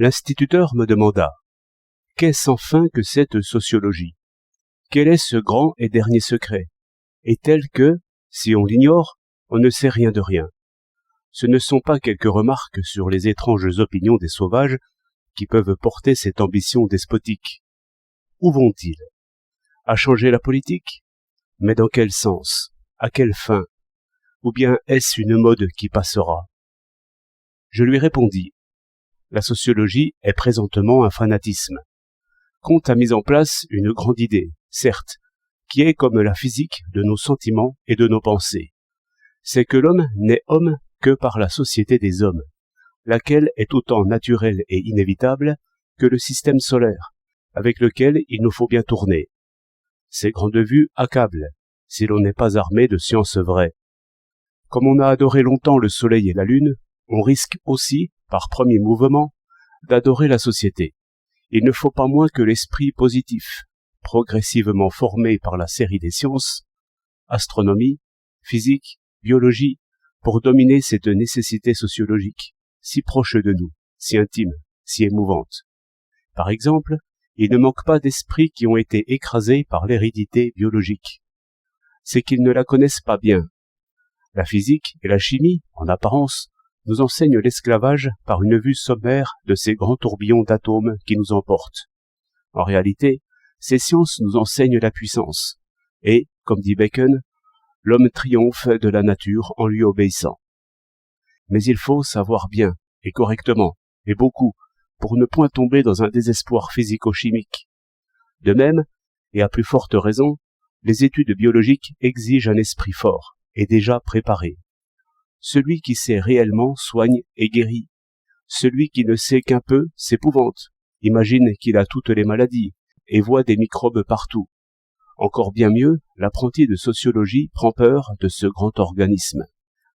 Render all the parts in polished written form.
L'instituteur me demanda « Qu'est-ce enfin que cette sociologie ? Quel est ce grand et dernier secret ? Et tel que, si on l'ignore, on ne sait rien de rien. Ce ne sont pas quelques remarques sur les étranges opinions des sauvages qui peuvent porter cette ambition despotique. Où vont-ils ? À changer la politique ? Mais dans quel sens ? À quelle fin ? Ou bien est-ce une mode qui passera ? Je lui répondis. La sociologie est présentement un fanatisme. Comte a mis en place une grande idée, certes, qui est comme la physique de nos sentiments et de nos pensées. C'est que l'homme n'est homme que par la société des hommes, laquelle est autant naturelle et inévitable que le système solaire, avec lequel il nous faut bien tourner. Ces grandes vues accablent, si l'on n'est pas armé de sciences vraies. Comme on a adoré longtemps le soleil et la lune, on risque aussi, par premier mouvement, d'adorer la société. Il ne faut pas moins que l'esprit positif, progressivement formé par la série des sciences, astronomie, physique, biologie, pour dominer cette nécessité sociologique, si proche de nous, si intime, si émouvante. Par exemple, il ne manque pas d'esprits qui ont été écrasés par l'hérédité biologique. C'est qu'ils ne la connaissent pas bien. La physique et la chimie, en apparence, nous enseignent l'esclavage par une vue sommaire de ces grands tourbillons d'atomes qui nous emportent. En réalité, ces sciences nous enseignent la puissance, et, comme dit Bacon, l'homme triomphe de la nature en lui obéissant. Mais il faut savoir bien, et correctement, et beaucoup, pour ne point tomber dans un désespoir physico-chimique. De même, et à plus forte raison, les études biologiques exigent un esprit fort, et déjà préparé. Celui qui sait réellement soigne et guérit. Celui qui ne sait qu'un peu s'épouvante, imagine qu'il a toutes les maladies, et voit des microbes partout. Encore bien mieux, l'apprenti de sociologie prend peur de ce grand organisme,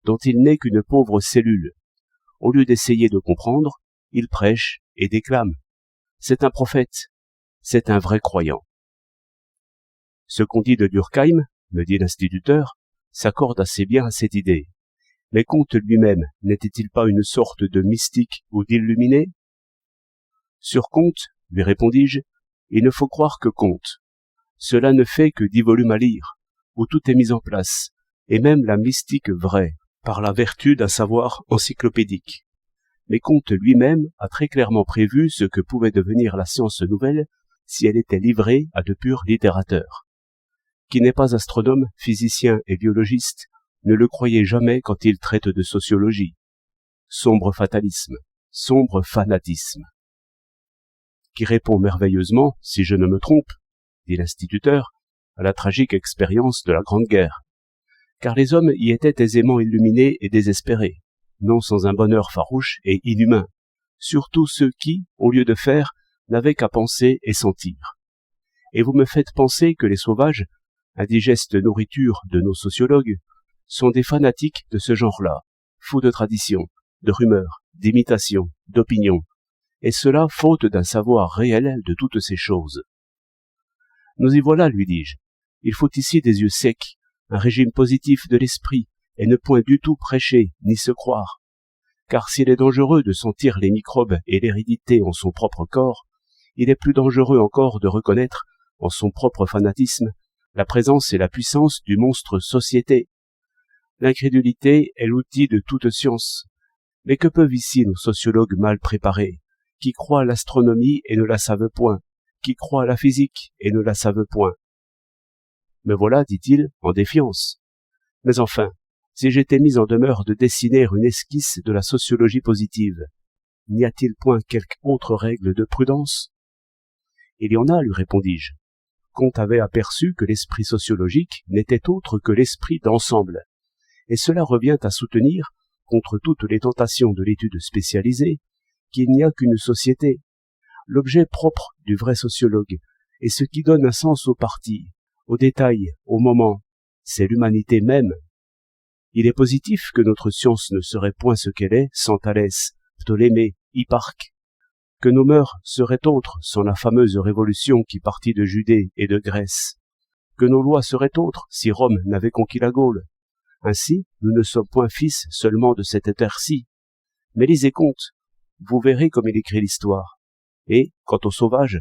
dont il n'est qu'une pauvre cellule. Au lieu d'essayer de comprendre, il prêche et déclame. C'est un prophète, c'est un vrai croyant. Ce qu'on dit de Durkheim, me dit l'instituteur, s'accorde assez bien à cette idée. Mais Comte lui-même n'était-il pas une sorte de mystique ou d'illuminé ? Sur Comte, lui répondis-je, il ne faut croire que Comte. Cela ne fait que 10 volumes à lire, où tout est mis en place, et même la mystique vraie, par la vertu d'un savoir encyclopédique. Mais Comte lui-même a très clairement prévu ce que pouvait devenir la science nouvelle si elle était livrée à de purs littérateurs. Qui n'est pas astronome, physicien et biologiste, ne le croyez jamais quand il traite de sociologie. Sombre fatalisme, sombre fanatisme. Qui répond merveilleusement, si je ne me trompe, dit l'instituteur, à la tragique expérience de la Grande Guerre. Car les hommes y étaient aisément illuminés et désespérés, non sans un bonheur farouche et inhumain, surtout ceux qui, au lieu de faire, n'avaient qu'à penser et sentir. Et vous me faites penser que les sauvages, indigeste nourriture de nos sociologues, sont des fanatiques de ce genre-là, fous de tradition, de rumeurs, d'imitation, d'opinion, et cela faute d'un savoir réel de toutes ces choses. Nous y voilà, lui dis-je. Il faut ici des yeux secs, un régime positif de l'esprit, et ne point du tout prêcher, ni se croire. Car s'il est dangereux de sentir les microbes et l'hérédité en son propre corps, il est plus dangereux encore de reconnaître, en son propre fanatisme, la présence et la puissance du monstre société. L'incrédulité est l'outil de toute science. Mais que peuvent ici nos sociologues mal préparés, qui croient à l'astronomie et ne la savent point, qui croient à la physique et ne la savent point? Me voilà, dit-il, en défiance. Mais enfin, si j'étais mis en demeure de dessiner une esquisse de la sociologie positive, n'y a-t-il point quelque autre règle de prudence? Il y en a, lui répondis-je. Comte avait aperçu que l'esprit sociologique n'était autre que l'esprit d'ensemble, et cela revient à soutenir, contre toutes les tentations de l'étude spécialisée, qu'il n'y a qu'une société. L'objet propre du vrai sociologue, et ce qui donne un sens aux parties, aux détails, aux moments, c'est l'humanité même. Il est positif que notre science ne serait point ce qu'elle est sans Thalès, Ptolémée, Hipparque, que nos mœurs seraient autres sans la fameuse révolution qui partit de Judée et de Grèce, que nos lois seraient autres si Rome n'avait conquis la Gaule. Ainsi, nous ne sommes point fils seulement de cette terre-ci. Mais lisez Comte, vous verrez comme il écrit l'histoire. Et, quant aux sauvages,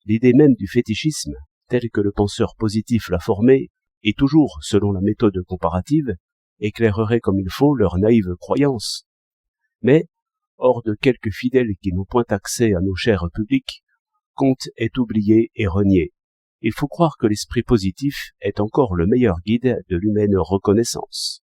l'idée même du fétichisme, telle que le penseur positif l'a formée, et toujours selon la méthode comparative, éclairerait comme il faut leur naïve croyance. Mais, hors de quelques fidèles qui n'ont point accès à nos chaires publiques, Comte est oublié et renié. Il faut croire que l'esprit positif est encore le meilleur guide de l'humaine reconnaissance.